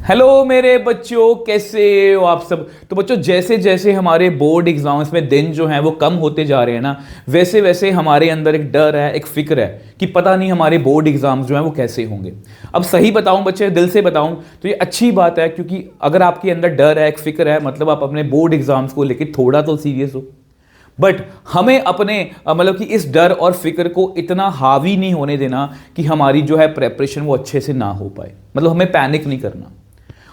Hello मेरे बच्चों, कैसे हो आप सब। तो बच्चों, जैसे जैसे हमारे बोर्ड एग्जाम्स में दिन जो हैं वो कम होते जा रहे हैं ना, वैसे वैसे हमारे अंदर एक डर है, एक फिक्र है कि पता नहीं हमारे बोर्ड एग्जाम्स जो हैं वो कैसे होंगे। अब सही बताऊं बच्चे, दिल से बताऊं तो ये अच्छी बात है, क्योंकि अगर आपके अंदर डर है, एक फिक्र है, मतलब आप अपने बोर्ड एग्जाम्स को लेकर थोड़ा तो सीरियस हो। बट हमें अपने मतलब कि इस डर और फिक्र को इतना हावी नहीं होने देना कि हमारी जो है प्रेपरेशन वो अच्छे से ना हो पाए। मतलब हमें पैनिक नहीं करना।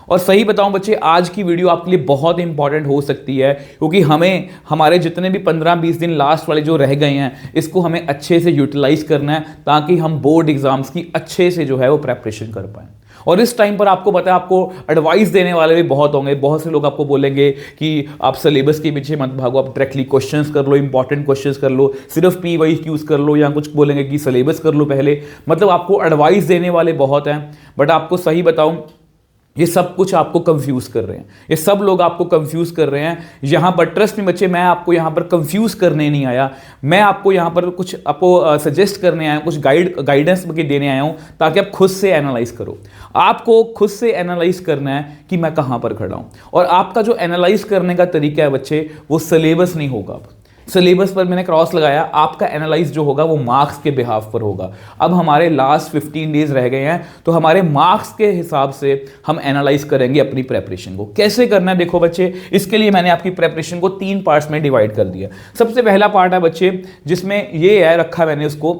और सही बताऊं बच्चे, आज की वीडियो आपके लिए बहुत इंपॉर्टेंट हो सकती है, क्योंकि हमें हमारे जितने भी 15-20 दिन लास्ट वाले जो रह गए हैं, इसको हमें अच्छे से यूटिलाइज करना है, ताकि हम बोर्ड एग्जाम्स की अच्छे से जो है वो प्रेपरेशन कर पाएं। और इस टाइम पर आपको पता है, आपको एडवाइस देने वाले भी बहुत होंगे। बहुत से लोग आपको बोलेंगे कि आप सिलेबस के पीछे मत भागो, आप डायरेक्टली क्वेश्चंस कर लो, इंपॉर्टेंट क्वेश्चंस कर लो, सिर्फ PYQs कर लो, या कुछ बोलेंगे कि सिलेबस कर लो पहले। मतलब आपको एडवाइस देने वाले बहुत हैं। बट आपको सही बताऊं, ये सब कुछ आपको कंफ्यूज कर रहे हैं, ये सब लोग आपको कंफ्यूज कर रहे हैं। यहां पर ट्रस्ट में बच्चे, मैं आपको यहां पर कंफ्यूज करने नहीं आया, मैं आपको यहां पर कुछ आपको सजेस्ट करने आया, कुछ गाइडेंस देने आया हूं, ताकि आप खुद से एनालाइज करो। आपको खुद से एनालाइज करना है कि मैं कहां पर खड़ा हूं। और आपका जो एनालाइज करने का तरीका है बच्चे, वो सिलेबस नहीं होगा। सिलेबस पर मैंने क्रॉस लगाया, आपका एनालाइज जो होगा वो मार्क्स के बिहाफ पर होगा। अब हमारे लास्ट 15 डेज रह गए हैं, तो हमारे मार्क्स के हिसाब से हम एनालाइज करेंगे अपनी प्रेपरेशन को। कैसे करना है देखो बच्चे, इसके लिए मैंने आपकी प्रेपरेशन को 3 पार्ट्स में डिवाइड कर दिया। सबसे पहला पार्ट है बच्चे, जिसमें ये है रखा मैंने उसको,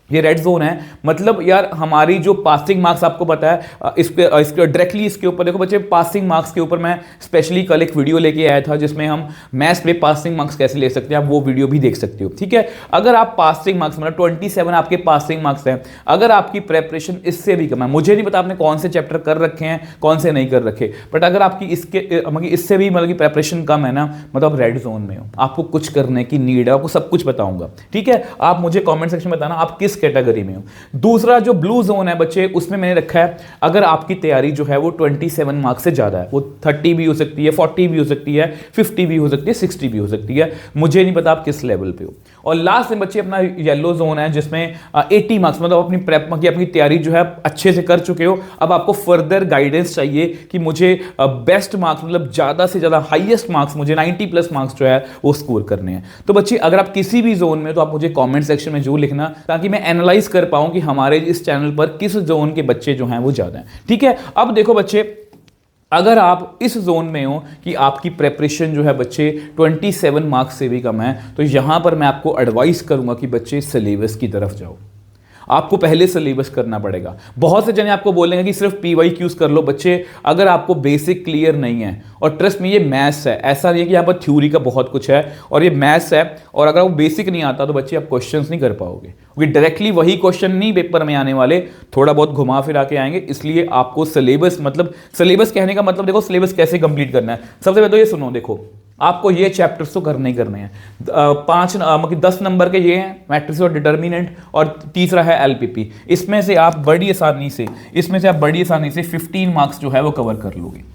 ये रेड जोन है। मतलब यार हमारी जो पासिंग मार्क्स, आपको पता है इसके डायरेक्टली इसके ऊपर देखो बच्चे, पासिंग मार्क्स के ऊपर मैं स्पेशली कल एक वीडियो लेके आया था, जिसमें हम मैथ्स पे पासिंग मार्क्स कैसे ले सकते हैं, आप वो वीडियो भी देख सकते हो। ठीक है, अगर आप पासिंग मार्क्स मतलब 27 आपके पासिंग मार्क्स हैं, अगर आपकी प्रेपरेशन इससे भी कम है, मुझे नहीं पता आपने कौन से चैप्टर कर रखे हैं, कौन से नहीं कर रखे, बट अगर आपकी इससे भी मतलब प्रेपरेशन कम है ना, मतलब रेड जोन में हो, आपको कुछ करने की नीड है, आपको सब कुछ बताऊंगा। ठीक है, आप मुझे कॉमेंट सेक्शन में बताना आप किस कैटेगरी में हो। दूसरा जो ब्लू जोन है बच्चे, उसमें मैंने रखा है, अगर आपकी तैयारी जो है वो 27 मार्क्स से ज्यादा है, वो 30 भी हो सकती है, 40 भी हो सकती है, 50 भी हो सकती है, 60 भी हो सकती है, मुझे नहीं पता आप किस लेवल पे हो। और लास्ट में बच्चे अपना येलो जोन है, जिसमें 80 मार्क्स, मतलब अपनी प्रेप की अपनी तैयारी जो है अच्छे से कर चुके हो, अब आपको फर्दर गाइडेंस चाहिए कि मुझे बेस्ट मार्क्स, मतलब ज्यादा से ज्यादा हाईएस्ट मार्क्स, मुझे 90+ मार्क्स जो है वो स्कोर करने हैं। तो बच्चे अगर आप किसी भी जोन में, तो आप मुझे कॉमेंट सेक्शन में जरूर लिखना, ताकि मैं एनालाइज कर पाऊं कि हमारे इस चैनल पर किस जोन के बच्चे जो हैं वो ज्यादा हैं। ठीक है, अब देखो बच्चे, अगर आप इस जोन में हो कि आपकी प्रेपरेशन जो है बच्चे 27 मार्क्स से भी कम है, तो यहां पर मैं आपको एडवाइस करूंगा कि बच्चे सिलेबस की तरफ जाओ। आपको पहले सिलेबस करना पड़ेगा। बहुत से जने आपको बोलेंगे कि सिर्फ PYQs कर लो। बच्चे अगर आपको बेसिक क्लियर नहीं है, और ट्रस्ट में ये मैथ्स है, ऐसा नहीं है कि यहाँ पर थ्योरी का बहुत कुछ है, और ये मैथ्स है, और अगर आपको बेसिक नहीं आता तो बच्चे आप क्वेश्चंस नहीं कर पाओगे, क्योंकि डायरेक्टली वही क्वेश्चन नहीं पेपर में आने वाले, थोड़ा बहुत घुमा फिरा के आएंगे। इसलिए आपको सिलेबस, मतलब सिलेबस कहने का मतलब देखो, सिलेबस कैसे कंप्लीट करना है। सबसे पहले तो ये सुनो, देखो आपको ये चैप्टर्स तो करने ही करने हैं। 10 नंबर के ये हैं, मैट्रिक्स और डिटर्मिनेंट, और तीसरा है LPP। इसमें से आप बड़ी आसानी से 15 मार्क्स जो है वो कवर कर लोगे।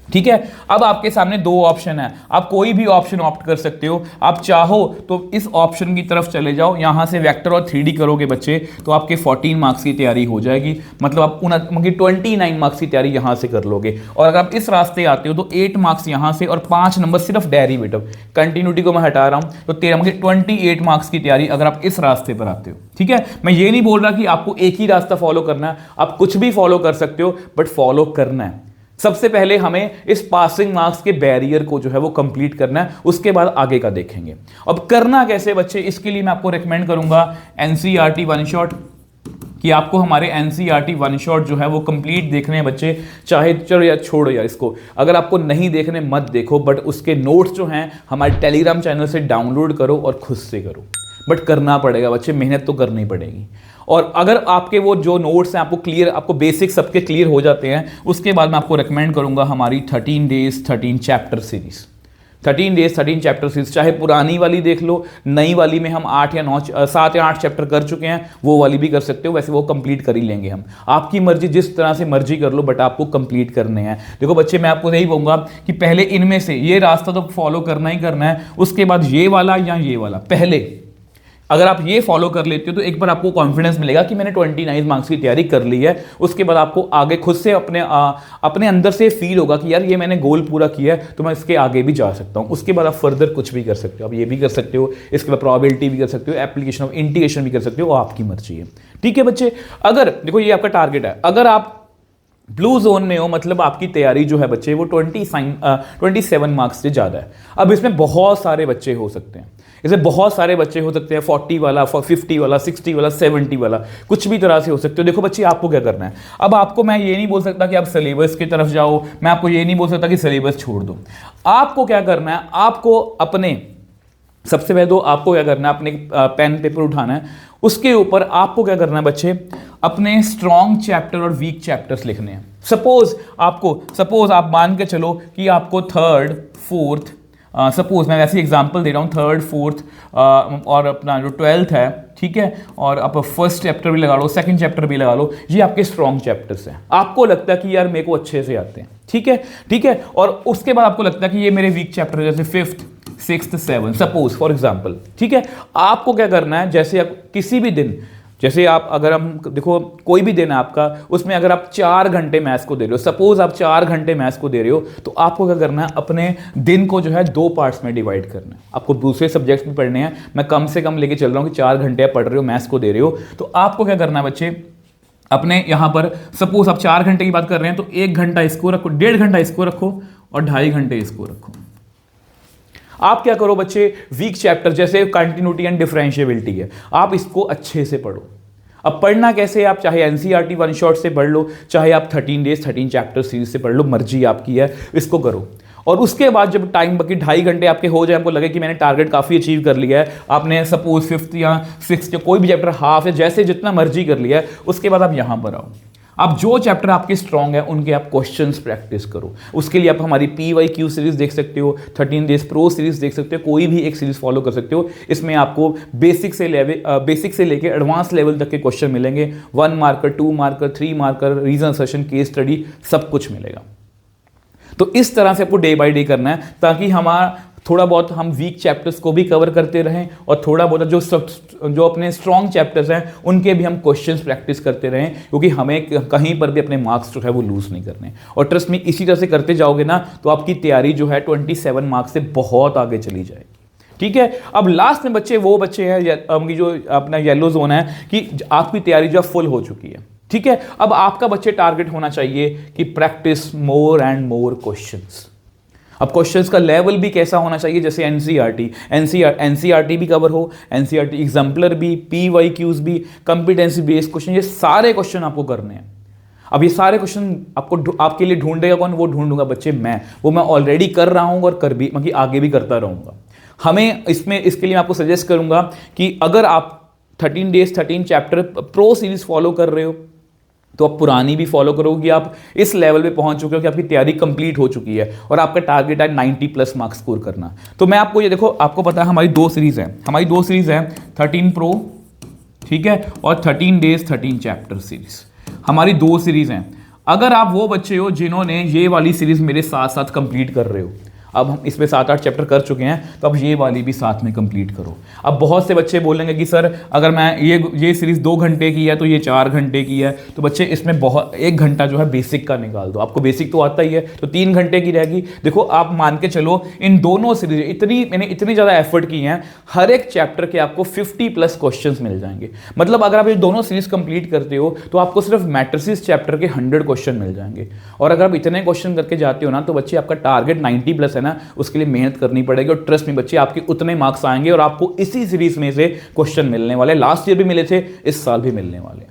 ठीक है, अब आपके सामने 2 ऑप्शन है, आप कोई भी ऑप्शन ऑप्ट कर सकते हो। आप चाहो तो इस ऑप्शन की तरफ चले जाओ, यहां से वेक्टर और 3D करोगे बच्चे, तो आपके 14 मार्क्स की तैयारी हो जाएगी। मतलब आप 29 मार्क्स की तैयारी यहां से कर लोगे। और अगर आप इस रास्ते आते हो तो 8 मार्क्स यहां से, और 5 नंबर सिर्फ डेरिवेटिव, कंटिन्यूटी को मैं हटा रहा हूं, तो 28 मार्क्स की तैयारी अगर आप इस रास्ते पर आते हो। ठीक है, मैं ये नहीं बोल रहा कि आपको एक ही रास्ता फॉलो करना है, आप कुछ भी फॉलो कर सकते हो, बट फॉलो करना है। सबसे पहले हमें इस पासिंग मार्क्स के बैरियर को जो है वो कंप्लीट करना है, उसके बाद आगे का देखेंगे। अब करना कैसे बच्चे, इसके लिए मैं आपको रेकमेंड करूंगा NCERT वन शॉट, कि आपको हमारे NCERT वन शॉट जो है वो कंप्लीट देखने हैं बच्चे। चाहे चलो यार छोड़ो यार इसको, अगर आपको नहीं देखने मत देखो, बट उसके नोट्स जो हैं हमारे टेलीग्राम चैनल से डाउनलोड करो और खुद से करो। बट करना पड़ेगा बच्चे, मेहनत तो करनी पड़ेगी। और अगर आपके वो जो नोट्स हैं आपको क्लियर, आपको बेसिक सबके क्लियर हो जाते हैं, उसके बाद मैं आपको रेकमेंड करूंगा हमारी 13 days 13 chapter series. 13 days 13 chapter series, चाहे पुरानी वाली देख लो, नई वाली में हम 7 या 8 चैप्टर कर चुके हैं, वो वाली भी कर सकते हो। वैसे वो कंप्लीट कर ही लेंगे हम, आपकी मर्जी, जिस तरह से मर्जी कर लो, बट आपको कंप्लीट करने हैं। देखो बच्चे, मैं आपको यही कहूंगा कि पहले इनमें से ये रास्ता तो फॉलो करना ही करना है, उसके बाद ये वाला या ये वाला, पहले अगर आप ये फॉलो कर लेते हो तो एक बार आपको कॉन्फिडेंस मिलेगा कि मैंने 29 मार्क्स की तैयारी कर ली है। उसके बाद आपको आगे खुद से अपने अंदर से फील होगा कि यार ये मैंने गोल पूरा किया है, तो मैं इसके आगे भी जा सकता हूं। उसके बाद आप फर्दर कुछ भी कर सकते हो, आप ये भी कर सकते हो, इसके बाद प्रोबेबिलिटी भी कर सकते हो, एप्लीकेशन ऑफ इंटीग्रेशन भी कर सकते हो, आपकी मर्जी है। ठीक है बच्चे, अगर देखो ये आपका टारगेट है, अगर आप ब्लू जोन में हो मतलब आपकी तैयारी जो है बच्चे वो 27 मार्क्स से ज़्यादा है। अब इसमें बहुत सारे बच्चे हो सकते हैं, इसमें बहुत सारे बच्चे हो सकते हैं, 40 वाला, 50 वाला, 60 वाला, 70 वाला, कुछ भी तरह से हो सकते हो। देखो बच्चे आपको क्या करना है, अब आपको मैं ये नहीं बोल सकता कि आप सिलेबस की तरफ जाओ, मैं आपको ये नहीं बोल सकता कि सिलेबस छोड़ दो। आपको क्या करना है, आपको अपने सबसे पहले तो आपको क्या करना है, अपने पेन पेपर उठाना है, उसके ऊपर आपको क्या करना है बच्चे, अपने स्ट्रॉन्ग चैप्टर और वीक चैप्टर्स लिखने हैं। सपोज आप मान के चलो कि आपको थर्ड फोर्थ, सपोज मैं वैसे एग्जांपल दे रहा हूँ, थर्ड फोर्थ और अपना जो 12th है, ठीक है, और आप फर्स्ट चैप्टर भी लगा लो, सेकंड चैप्टर भी लगा लो, ये आपके स्ट्रॉन्ग चैप्टर्स हैं। आपको लगता है कि यार मेरे को अच्छे से आते हैं, ठीक है, और उसके बाद आपको लगता है कि ये मेरे वीक चैप्टर जैसे 5th 6th 7th suppose for example, ठीक है। आपको क्या करना है, जैसे आप किसी भी दिन, जैसे आप अगर हम देखो कोई भी दिन है आपका, उसमें अगर आप 4 घंटे मैथ्स को दे रहे हो, सपोज आप 4 घंटे मैथ्स को दे रहे हो, तो आपको क्या करना है, अपने दिन को जो है 2 पार्ट्स में डिवाइड करना है। आपको दूसरे सब्जेक्ट्स भी पढ़ने हैं, मैं कम से कम लेके चल रहा हूँ कि 4 घंटे आप पढ़ रहे हो, मैथ्स को दे रहे हो, तो आपको क्या करना है बच्चे, अपने यहाँ पर सपोज आप 4 घंटे की बात कर रहे हैं तो 1 घंटा इसको रखो, 1.5 घंटा इसको रखो और 2.5 घंटे इसको रखो। आप क्या करो बच्चे, वीक चैप्टर जैसे कंटिन्यूटी एंड डिफरेंशिएबिलिटी है, आप इसको अच्छे से पढ़ो। अब पढ़ना कैसे, आप चाहे एनसीईआरटी वन शॉट से पढ़ लो, चाहे आप 13 डेज 13 चैप्टर सीरीज से पढ़ लो, मर्जी आपकी है, इसको करो। और उसके बाद जब टाइम बाकी 2.5 घंटे आपके हो जाए, आपको लगे कि मैंने टारगेट काफ़ी अचीव कर लिया है, आपने सपोज 5th या 6th या कोई भी चैप्टर हाफ या जैसे जितना मर्जी कर लिया है, उसके बाद आप यहाँ पर आओ। आप जो चैप्टर आपके स्ट्रॉन्ग है उनके आप क्वेश्चंस प्रैक्टिस करो। उसके लिए आप हमारी PYQ सीरीज देख सकते हो, 13 डेज प्रो सीरीज देख सकते हो, कोई भी एक सीरीज फॉलो कर सकते हो। इसमें आपको बेसिक से लेके एडवांस लेवल तक के क्वेश्चन मिलेंगे, 1 marker, 2 marker, 3 marker, reason session, case study, सब कुछ मिलेगा। तो इस तरह से आपको डे बाय डे करना है, ताकि हमारा थोड़ा बहुत हम वीक चैप्टर्स को भी कवर करते रहें और थोड़ा बहुत जो अपने स्ट्रॉन्ग चैप्टर्स हैं उनके भी हम क्वेश्चंस प्रैक्टिस करते रहें, क्योंकि हमें कहीं पर भी अपने मार्क्स जो है वो लूज नहीं करने। और ट्रस्ट में इसी तरह से करते जाओगे ना तो आपकी तैयारी जो है 27 मार्क्स से बहुत आगे चली जाएगी। ठीक है, अब लास्ट में बच्चे वो बच्चे हैं जो अपना येलो जोन है कि आपकी तैयारी जो फुल हो चुकी है। ठीक है, अब आपका बच्चे टारगेट होना चाहिए कि practice more and more questions. अब क्वेश्चंस का लेवल भी कैसा होना चाहिए, जैसे एनसीईआरटी भी कवर हो, एनसीईआरटी एग्जाम्पलर भी, PYQs भी, कॉम्पिटेंसी बेस्ड क्वेश्चन, ये सारे क्वेश्चन आपको करने हैं। अब ये सारे क्वेश्चन आपके लिए ढूंढेगा कौन, वो ढूंढूंगा बच्चे मैं, वो मैं ऑलरेडी कर रहा हूँ और आगे भी करता रहूँगा। हमें इसके लिए मैं आपको सजेस्ट करूँगा कि अगर आप 13 days 13 chapter pro series follow कर रहे हो तो आप पुरानी भी फॉलो करोगे कि आप इस लेवल पे पहुंच चुके हो कि आपकी तैयारी कंप्लीट हो चुकी है और आपका टारगेट है 90+ मार्क्स स्कोर करना। तो मैं आपको ये देखो, आपको पता है हमारी 2 सीरीज है, 13 प्रो, ठीक है, और 13 डेज 13 चैप्टर सीरीज, हमारी 2 सीरीज हैं। अगर आप वो बच्चे हो जिन्होंने ये वाली सीरीज मेरे साथ साथ कंप्लीट कर रहे हो, अब हम इसमें 7-8 चैप्टर कर चुके हैं, तो अब ये वाली भी साथ में कंप्लीट करो। अब बहुत से बच्चे बोलेंगे कि सर अगर मैं ये सीरीज 2 घंटे की है तो ये 4 घंटे की है, तो बच्चे इसमें बहुत 1 घंटा जो है बेसिक का निकाल दो। आपको बेसिक तो आता ही है, तो 3 घंटे की रहेगी। देखो आप मान के चलो इन दोनों सीरीज मैंने इतनी ज़्यादा एफर्ट की हैं, हर एक चैप्टर के आपको 50+ क्वेश्चन मिल जाएंगे। मतलब अगर आप ये दोनों सीरीज कंप्लीट करते हो तो आपको सिर्फ मैट्रिसेस चैप्टर के 100 क्वेश्चन मिल जाएंगे। और अगर आप इतने क्वेश्चन करके जाते हो ना, तो बच्चे आपका टारगेट 90+ है ना, उसके लिए मेहनत करनी पड़ेगी। और ट्रस्ट में बच्चे आपके उतने मार्क्स आएंगे और आपको इसी सीरीज में से क्वेश्चन मिलने वाले, लास्ट ईयर भी मिले थे, इस साल भी मिलने वाले।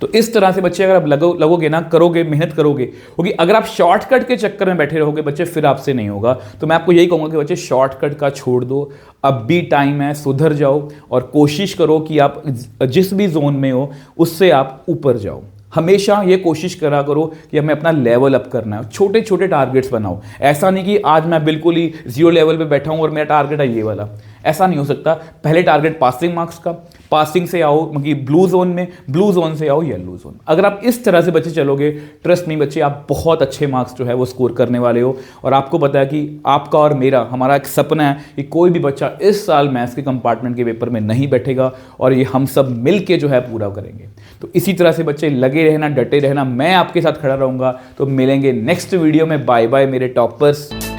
तो इस तरह से बच्चे अगर आप लगोगे ना, करोगे, मेहनत करोगे, क्योंकि अगर आप शॉर्टकट के चक्कर में बैठे रहोगे बच्चे, फिर आपसे नहीं होगा। तो मैं आपको यही कहूंगा कि बच्चे शॉर्टकट का छोड़ दो, अब भी टाइम है, सुधर जाओ और कोशिश करो कि आप जिस भी जोन में हो उससे आप ऊपर जाओ। हमेशा ये कोशिश करा करो कि हमें अपना लेवल अप करना है। छोटे छोटे टारगेट्स बनाओ, ऐसा नहीं कि आज मैं बिल्कुल ही 0 लेवल पे बैठा हूं और मेरा टारगेट है ये वाला, ऐसा नहीं हो सकता। पहले टारगेट पासिंग मार्क्स का, पासिंग से आओ मतलब ब्लू जोन में, ब्लू जोन से आओ येलो जोन। अगर आप इस तरह से बच्चे चलोगे, ट्रस्ट नहीं बच्चे, आप बहुत अच्छे मार्क्स जो है वो स्कोर करने वाले हो। और आपको पता है कि आपका और मेरा, हमारा एक सपना है कि कोई भी बच्चा इस साल मैथ्स के कंपार्टमेंट के पेपर में नहीं बैठेगा, और ये हम सब मिल के जो है पूरा करेंगे। तो इसी तरह से बच्चे लगे रहना, डटे रहना, मैं आपके साथ खड़ा रहूंगा। तो मिलेंगे नेक्स्ट वीडियो में। बाय बाय मेरे टॉपर्स।